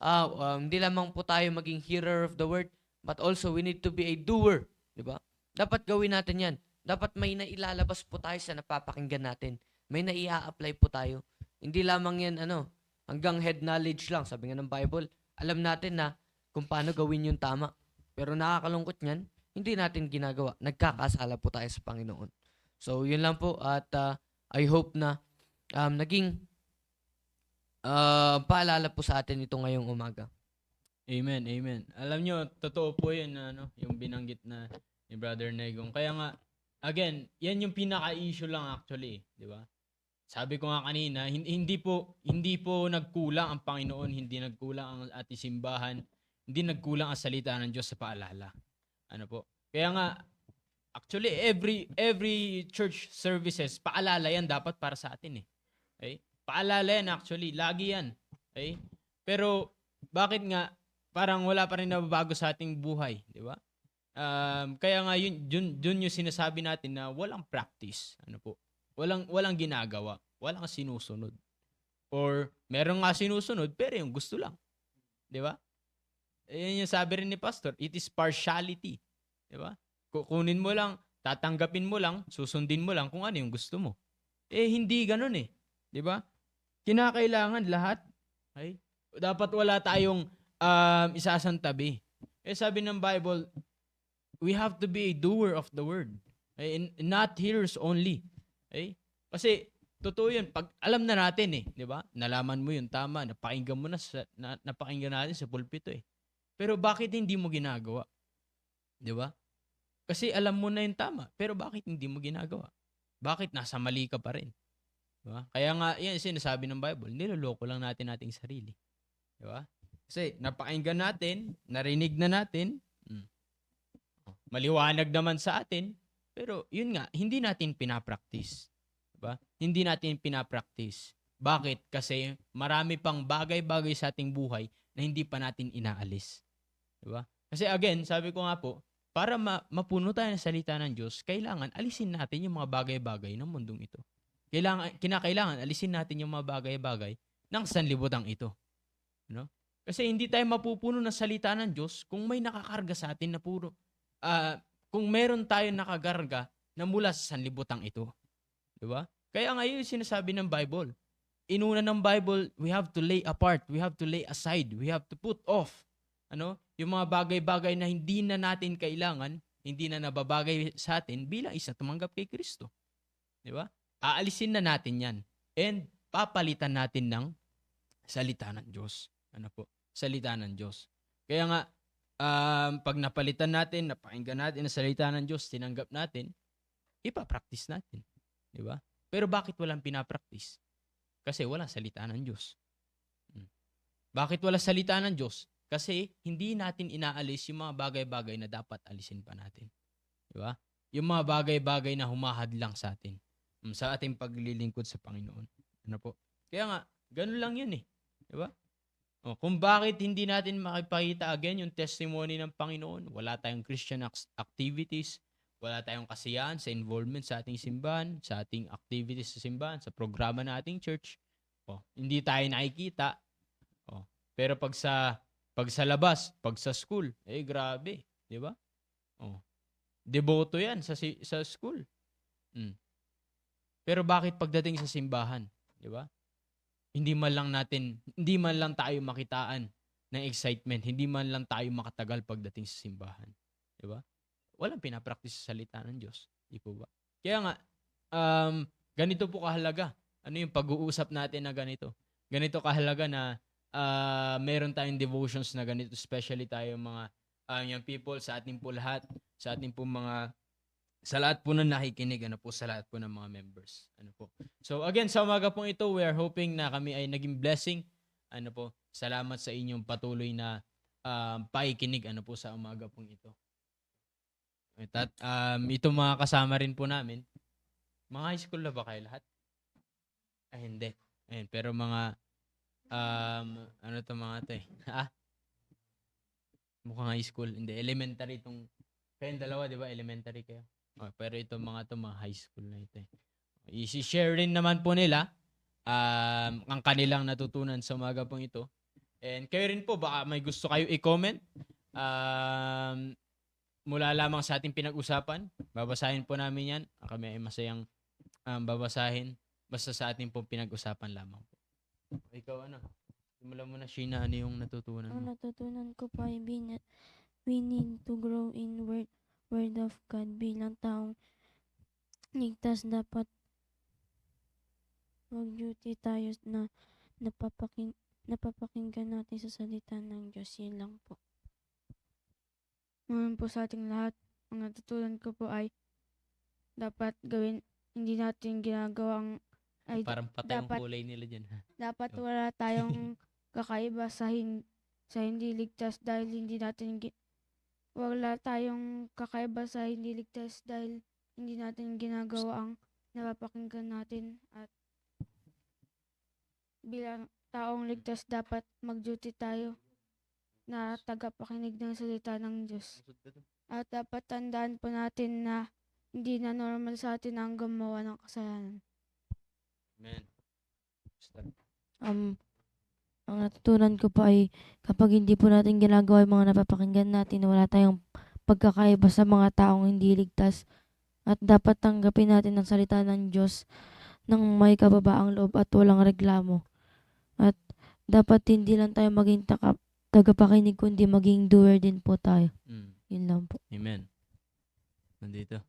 hindi lamang po tayo maging hearer of the word, but also we need to be a doer. Di ba? Dapat gawin natin yan. Dapat may nailalabas po tayo sa napapakinggan natin. May naia-apply po tayo. Hindi lamang yan, hanggang head knowledge lang. Sabi nga ng Bible, alam natin na kung paano gawin yung tama. Pero nakakalungkot niyan, hindi natin ginagawa. Nagkakasala po tayo sa Panginoon. So, yun lang po. At I hope na naging paalala po sa atin ito ngayong umaga. Amen, amen. Alam nyo, totoo po yun na yung binanggit na ni Brother Negong. Kaya nga, again, yan yung pinaka-issue lang actually, di ba? Sabi ko nga kanina, hindi po nagkulang ang Panginoon, hindi nagkulang ang ating simbahan, hindi nagkulang ang salita ng Diyos sa paalala. Ano po? Kaya nga, actually, every church services, paalala yan dapat para sa atin eh. Okay? Paalala yan actually, lagi yan. Okay? Pero, bakit nga, parang wala pa rin nababago sa ating buhay, di ba? Kaya nga yun yung sinasabi natin na walang practice. Ano po? Walang ginagawa, walang sinusunod. Or meron nga sinusunod pero yung gusto lang. 'Di ba? Yan yung sabi rin ni Pastor, it is partiality. 'Di ba? Kukunin mo lang, tatanggapin mo lang, susundin mo lang kung ano yung gusto mo. Hindi ganoon eh. 'Di ba? Kinakailangan lahat. Okay? Dapat wala tayong isasantabi. Sabi ng Bible, we have to be a doer of the word. And not hearers only. Kasi totoo 'yun. Pag alam na natin 'di ba? Nalaman mo 'yung tama, napakinggan mo na napakinggan natin sa pulpito Pero bakit hindi mo ginagawa? 'Di ba? Kasi alam mo na 'yung tama, pero bakit hindi mo ginagawa? Bakit nasa mali ka pa rin? 'Di ba? Kaya nga 'yan sinasabi ng Bible, niloloko lang natin ating sarili. 'Di ba? Kasi napakinggan natin, narinig na natin, maliwanag naman sa atin, pero yun nga, hindi natin pinapractice. Diba? Hindi natin pinapractice. Bakit? Kasi marami pang bagay-bagay sa ating buhay na hindi pa natin inaalis. Diba? Kasi again, sabi ko nga po, para mapuno tayo ng salita ng Diyos, kailangan alisin natin yung mga bagay-bagay ng mundong ito. Kinakailangan alisin natin yung mga bagay-bagay ng sanlibutan ito. No? Kasi hindi tayo mapupuno ng salita ng Diyos kung may nakakarga sa atin na puro kung meron tayo nakagarga na mula sa sanlibutan ito. Diba? Kaya ngayon sinasabi ng Bible. Inuna ng Bible, we have to lay apart, we have to lay aside, we have to put off yung mga bagay-bagay na hindi na natin kailangan, hindi na nababagay sa atin bilang isa tumanggap kay Kristo. Diba? Aalisin na natin yan. And papalitan natin ng salita ng Diyos. Salita ng Diyos. Kaya nga, pag napalitan natin, napakinggan natin ang salita ng Diyos, tinanggap natin, ipapractice natin. Di ba? Pero bakit walang pinapractice? Kasi walang salita ng Diyos. Bakit wala salita ng Diyos? Kasi hindi natin inaalis yung mga bagay-bagay na dapat alisin pa natin. Di ba? Yung mga bagay-bagay na humahadlang sa atin. Sa ating paglilingkod sa Panginoon. Kaya nga, ganun lang yun Di ba? Kung bakit hindi natin makipakita again yung testimony ng Panginoon, wala tayong Christian activities, wala tayong kasiyahan sa involvement sa ating simbahan, sa ating activities sa simbahan, sa programa ng ating church. Hindi tayo nakikita. Pero pag sa labas, pag sa school, grabe, 'di ba? Deboto 'yan sa school. Pero bakit pagdating sa simbahan, 'di ba? Hindi man lang tayo makitaan ng excitement, hindi man lang tayo makatagal pagdating sa simbahan. 'Di ba? Walang pinapractice sa salita ng Diyos. Di po ba? Kaya nga, ganito po kahalaga. Yung pag-uusap natin na ganito? Ganito kahalaga na meron tayong devotions na ganito, especially tayo mga young people, sa ating po lahat, sa ating po mga, sa lahat po na nakikinig, ano po, sa lahat po ng mga members. Ano po. So again, sa umaga pong ito, we are hoping na kami ay naging blessing. Ano po, salamat sa inyong patuloy na pakikinig, ano po, sa umaga pong ito. At ito mga kasama rin po namin. Mga high school na ba kayo lahat? Ay, hindi. Ayun, pero mga, ano to mga to eh? Mukhang high school. Hindi, elementary itong, kayong dalawa, di ba? Elementary kayo. Oh, pero itong mga to, mga high school na ito eh. I-share rin naman po nila ang kanilang natutunan sa umaga pong ito. And kayo rin po, baka may gusto kayo i-comment mula lamang sa ating pinag-usapan. Babasahin po namin yan. Kami ay masayang babasahin. Basta sa ating pong pinag-usapan lamang po. Ikaw ano? Simulan mo na, Sheena, ano yung natutunan Ang mo? natutunan ko po ay we need to grow in word of God bilang taong ligtas. Dapat mag-duty tayo na napapakinggan natin sa salita ng Diyos. Yun lang po. Ngayon po sa ating lahat, ang natutunan ko po ay dapat gawin, hindi natin ginagawang ay Parang patay yung dapat- kulay nila dyan. Ha? dapat wala tayong kakaiba sa hindi ligtas dahil wala tayong kakaiba sa hindi ligtas dahil hindi natin ginagawa ang napapakinggan natin, at bilang taong ligtas dapat mag-duty tayo na tagapakinig ng salita ng Diyos. At dapat tandaan po natin na hindi na normal sa atin ang gumawa ng kasalanan. Amen. Start. Ang natutunan ko po ay kapag hindi po natin ginagawa yung mga napapakinggan natin, wala tayong pagkakaiba sa mga taong hindi ligtas. At dapat tanggapin natin ang salita ng Diyos ng may kababaang loob at walang reklamo. At dapat hindi lang tayo maging tagapakinig, kundi maging doer din po tayo. Yun lang po. Amen. Nandito.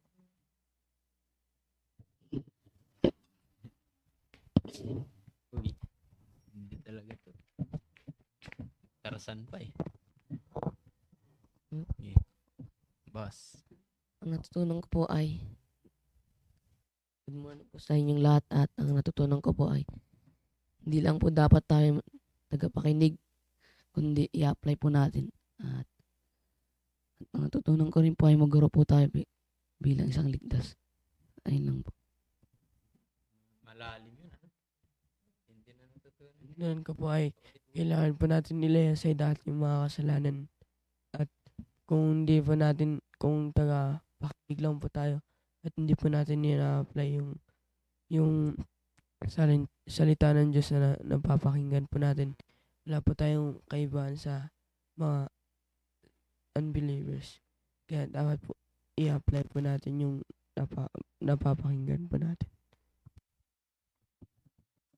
Uy. Hindi talaga to. Tarasan pa eh. Okay. Boss. Ang natutunan ko po ay good morning po sa inyong lahat, at ang natutunan ko po ay hindi lang po dapat tayo tagapakinig, kundi i-apply po natin. At ang natutunan ko rin po ay mag-grow po tayo bilang isang ligtas. Ayun lang po. Malalim yun. Ano? Hindi na natutunan. Natutunan ko po ay kailangan po natin nilaya sa lahat yung mga kasalanan. At kung hindi po natin, kung taga-pakinig lang po tayo at hindi po natin i-apply yung salita ng Diyos na napapakinggan po natin, wala po tayong kaibahan sa mga unbelievers. Kaya dapat po i-apply po natin yung napapakinggan po natin.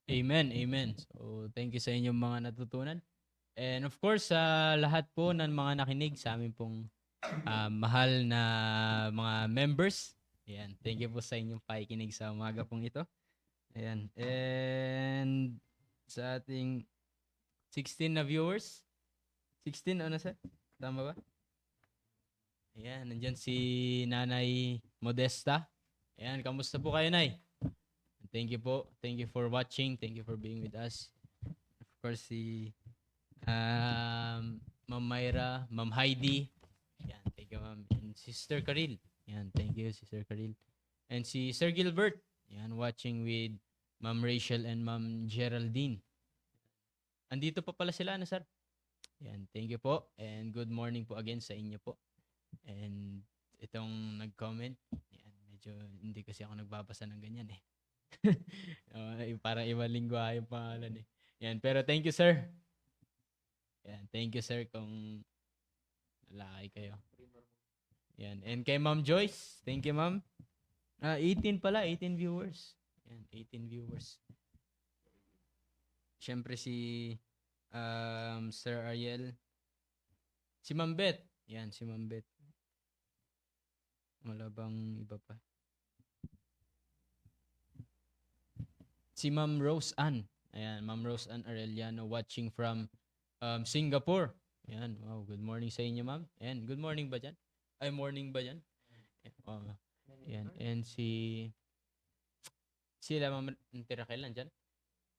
Amen, amen. So, thank you sa inyong mga natutunan. And of course, sa lahat po ng mga nakinig sa amin pong mahal na mga members. Ayan, thank you po sa inyong pakikinig sa umaga pong ito. Ayan, and sa ating 16 na viewers. 16, ano sir? Tama ba? Ayan, nandyan si Nanay Modesta. Ayan, kamusta po kayo, Nay? Thank you po. Thank you for watching. Thank you for being with us. Of course, si Ma'am Myra, Ma'am Heidi. Yan, thank you, Ma'am. And Sister Karil. Yan, thank you, Sister Karil. And si Sir Gilbert. Yan, watching with Ma'am Rachel and Ma'am Geraldine. Andito pa pala sila, ano, sir? Yan, thank you po. And good morning po again sa inyo po. And itong nag-comment, yan, medyo hindi kasi ako nagbabasa ng ganyan eh. Parang ibang lingwa yung pangalan eh. Yan, pero thank you, sir. Yan, thank you, sir, kung lalaki kayo. Yan, and kay Ma'am Joyce, thank you, Ma'am. 18 pala, 18 viewers. Yan, 18 viewers. Siyempre si Sir Ariel. Si Ma'am Beth. Yan, si Ma'am Beth. Wala bang iba pa? Si Ma'am Rose Ann. Ayan, Ma'am Rose Ann Arellano watching from Singapore. Yan, wow. Good morning sa inyo, ma'am. And good morning ba dyan? Ay, morning ba dyan? Yan. And sila, ma'am, Tirakel, nandyan?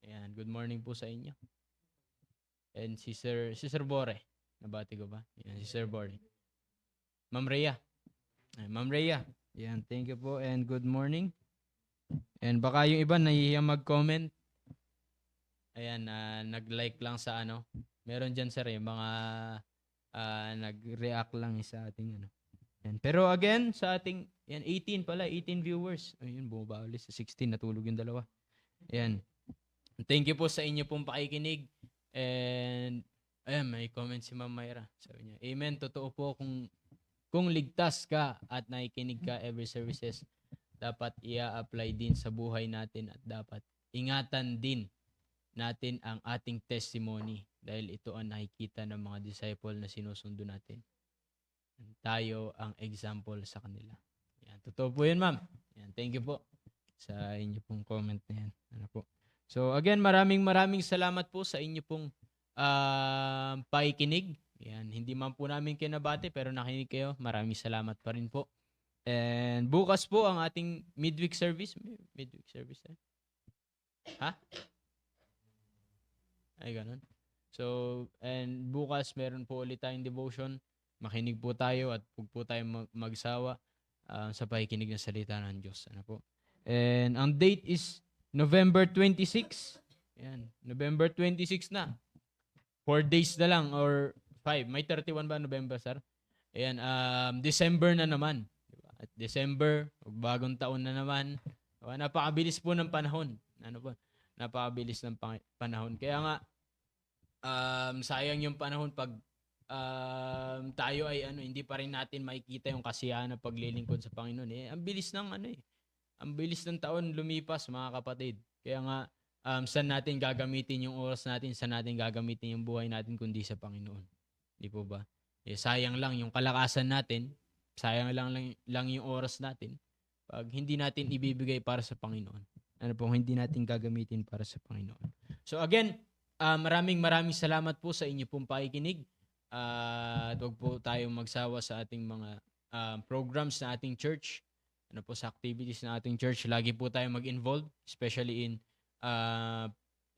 Ayan, good morning po sa inyo. And si Sir Bore. Nabati ko ba? Yan, si Sir Bore. Ma'am Rhea. Ay, Ma'am Rhea. Yan, thank you po and good morning. And baka yung iba nahihiya mag-comment. Ayan, nag-like lang sa ano. Meron dyan, sir, yung mga nag-react lang sa ating ano. Yan. Pero again, sa ating, yan, 18 viewers. Ayun, bumaba ulit sa 16, natulog yung dalawa. Yan. Thank you po sa inyo pong pakikinig. And, ayan, may comment si Ma'am Myra. Sabi niya, amen, totoo po kung ligtas ka at nakikinig ka every services, dapat i-apply din sa buhay natin at dapat ingatan din natin ang ating testimony dahil ito ang nakikita ng mga disciple na sinusundo natin. Tayo ang example sa kanila. Yan, totoo po yun, ma'am. Yan, thank you po sa inyo pong comment na yan. Ano po. So again, maraming salamat po sa inyo pong pakikinig. Yan, hindi man po namin kinabati pero nakinig kayo. Maraming salamat pa rin po. And bukas po ang ating midweek service. Midweek service. Ha? Ay, ganun. So, and bukas meron po ulit tayong devotion. Makinig po tayo at huwag po tayo magsawa sa pakikinig ng salita ng Diyos. Ano po? And ang date is November 26. Yan, November 26 na. 4 days na lang or 5. May 31 ba November, sir? Ayan, December na naman. Diba? At December, bagong taon na naman. Napakabilis po ng panahon. Ano po? Napakabilis ng panahon. Kaya nga, sayang yung panahon pag tayo ay hindi pa rin natin makikita yung kasiyahan ng paglilingkod sa Panginoon. Ang bilis ng ang bilis ng taon lumipas, mga kapatid. Kaya nga, saan natin gagamitin yung oras natin, saan natin gagamitin yung buhay natin kundi sa Panginoon. Di po ba? Sayang lang yung kalakasan natin, sayang lang yung oras natin pag hindi natin ibibigay para sa Panginoon. Ano po, hindi natin gagamitin para sa Panginoon. So again, maraming salamat po sa inyo pong pakikinig. At huwag po tayong magsawa sa ating mga programs na ating church. Ano po, sa activities na ating church. Lagi po tayong mag-involve, especially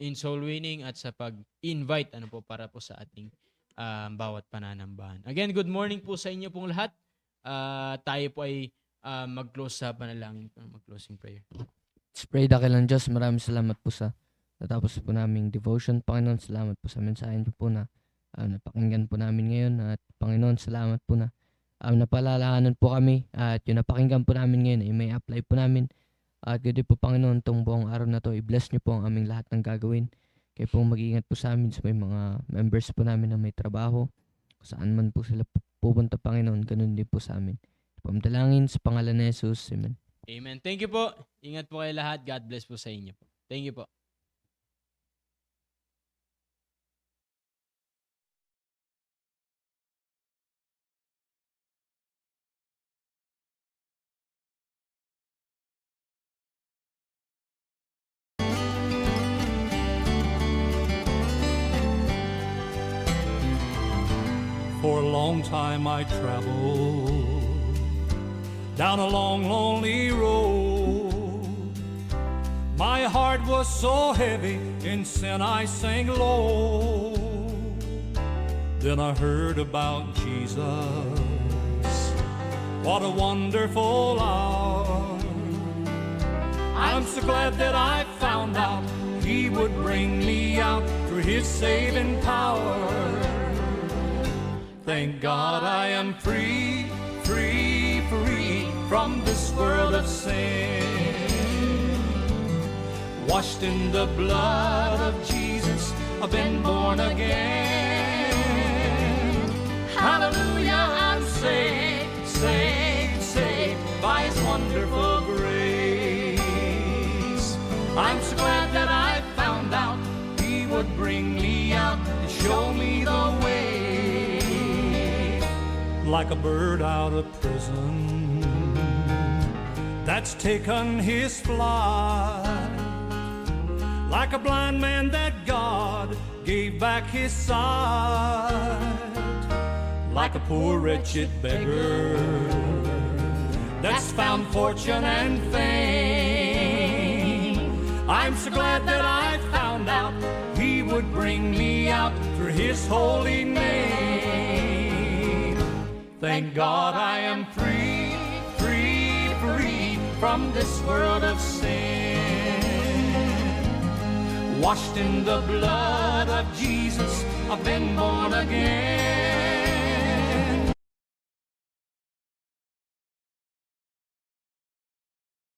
in soul winning at sa pag-invite para po sa ating bawat pananambahan. Again, good morning po sa inyo pong lahat. Tayo po ay mag-close sa panalangin, mag-closing prayer. Let's pray. Dakilang Diyos, maraming salamat po sa natapos po naming devotion. Panginoon, salamat po sa mensahe niyo po na napakinggan po namin ngayon. At Panginoon, salamat po na napalalahanan po kami. At yung napakinggan po namin ngayon ay may apply po namin. At ganoon po, Panginoon, itong buong araw na to, i-bless niyo po ang aming lahat ng gagawin. Kayo po mag-iingat po sa amin sa may mga members po namin na may trabaho. Kung saan man po sila pupunta, Panginoon, ganoon din po sa amin. Pamdalangin sa pangalan ni Jesus. Amen. Amen. Thank you po. Ingat po kayo lahat. God bless po sa inyo po. Thank you po. For a long time I traveled down a long, lonely road. My heart was so heavy, in sin I sank low. Then I heard about Jesus. What a wonderful hour. I'm so glad that I found out He would bring me out through His saving power. Thank God I am free, free, free from this world of sin. Washed in the blood of Jesus, I've been born again. Hallelujah, I'm saved, saved, saved by His wonderful grace. I'm so glad that I found out He would bring me out and show me the way. Like a bird out of prison that's taken his flight, like a blind man that God gave back his sight like a poor wretched beggar that's found fortune and fame. I'm so glad that I found out he would bring me out for his holy name. Thank God I am free, free, free from this world of sin. Washed in the blood of Jesus, I've been born again.